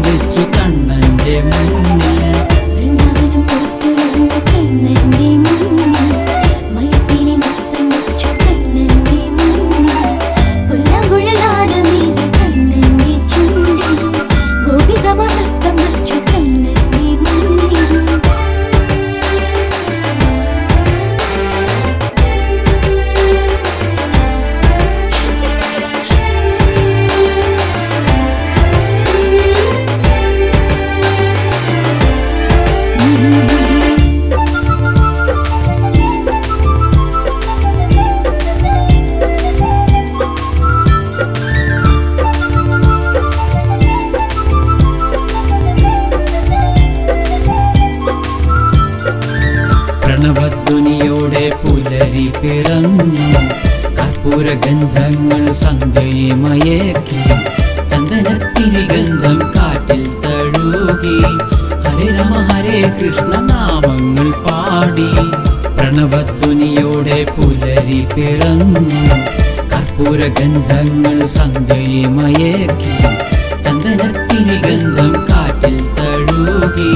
വെച്ചു കണ്ണന്റെ മുന്നിൽ. പ്രണവധ്വനിയോടെ പുലരി പിറന്നു, കർപ്പൂരഗന്ധങ്ങൾ സന്ധ്യയെ മയക്കി, ചന്ദനത്തിരിഗന്ധം കാറ്റിൽ തഴുകി, ഹരേ രാമ ഹരേ കൃഷ്ണ നാമങ്ങൾ പാടി. പ്രണവധ്വനിയോടെ പുലരി പിറന്നു, കർപ്പൂരഗന്ധങ്ങൾ സന്ധ്യയെ മയക്കി, ചന്ദനത്തിരിഗന്ധം കാറ്റിൽ തഴുകി,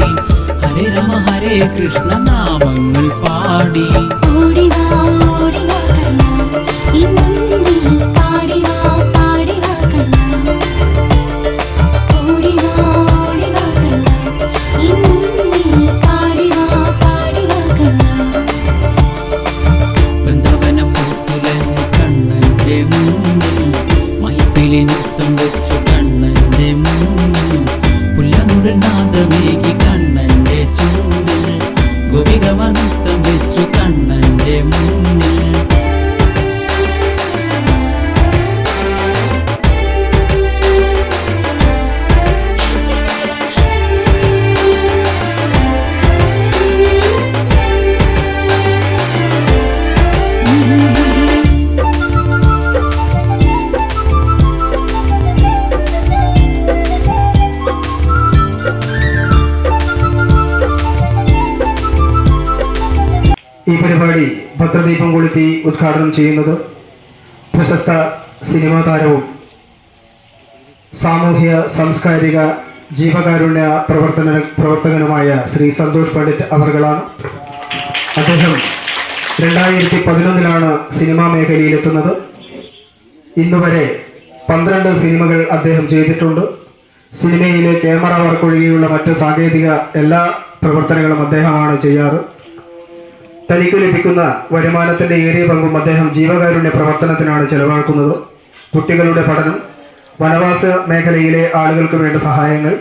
ഹരേ രാമ ഹരേ കൃഷ്ണ നാമങ്ങൾ പാടി. വൃന്ദാവനം പൂത്തുലഞ്ഞു കണ്ണന്റെ മുന്നിൽ, മൈപ്പിലി നൃത്തം വെച്ചു കണ്ണന്റെ മുന്നിൽ, പുല്ലാങ്കുഴൽ നാദമേകി കണ്ണന്റെ ചുണ്ടിൽ, ഗോപികമാർ നൃത്തം വെച്ചു കണ്ണന്റെ മുന്നിൽ. ഈ പരിപാടി ഭദ്രദീപം കൊളുത്തി ഉദ്ഘാടനം ചെയ്യുന്നത് പ്രശസ്ത സിനിമാ താരവും സാമൂഹ്യ സാംസ്കാരിക ജീവകാരുണ്യ പ്രവർത്തകനുമായ ശ്രീ സന്തോഷ് പണ്ഡിറ്റ് അവർകളാണ്. അദ്ദേഹം 2011 സിനിമാ മേഖലയിലെത്തുന്നത്. ഇന്നുവരെ 12 സിനിമകൾ അദ്ദേഹം ചെയ്തിട്ടുണ്ട്. സിനിമയിലെ ക്യാമറ വർക്ക് ഒഴികെയുള്ള മറ്റ് സാങ്കേതിക എല്ലാ പ്രവർത്തനങ്ങളും അദ്ദേഹമാണ് ചെയ്യാറ്. തനിക്ക് ലഭിക്കുന്ന വരുമാനത്തിൻ്റെ ഏറിയ പങ്കും അദ്ദേഹം ജീവകാരുണ്യ പ്രവർത്തനത്തിനാണ് ചെലവാക്കുന്നത്. കുട്ടികളുടെ പഠനം, വനവാസ മേഖലയിലെ ആളുകൾക്ക് വേണ്ട സഹായങ്ങൾ,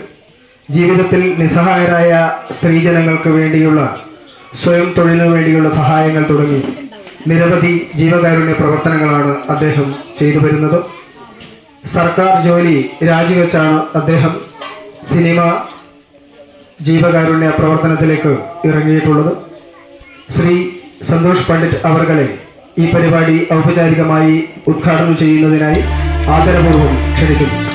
ജീവിതത്തിൽ നിസ്സഹായരായ സ്ത്രീജനങ്ങൾക്ക് വേണ്ടിയുള്ള സ്വയം തൊഴിലിനു വേണ്ടിയുള്ള സഹായങ്ങൾ തുടങ്ങി നിരവധി ജീവകാരുണ്യ പ്രവർത്തനങ്ങളാണ് അദ്ദേഹം ചെയ്തു വരുന്നത്. സർക്കാർ ജോലി രാജിവെച്ചാണ് അദ്ദേഹം സിനിമ ജീവകാരുണ്യ പ്രവർത്തനത്തിലേക്ക് ഇറങ്ങിയിട്ടുള്ളത്. ശ്രീ സന്തോഷ് പണ്ഡിറ്റ് അവർകളെ ഈ പരിപാടി ഔപചാരികമായി ഉദ്ഘാടനം ചെയ്യുന്നതിനായി ആദരപൂർവ്വം ക്ഷണിക്കുന്നു.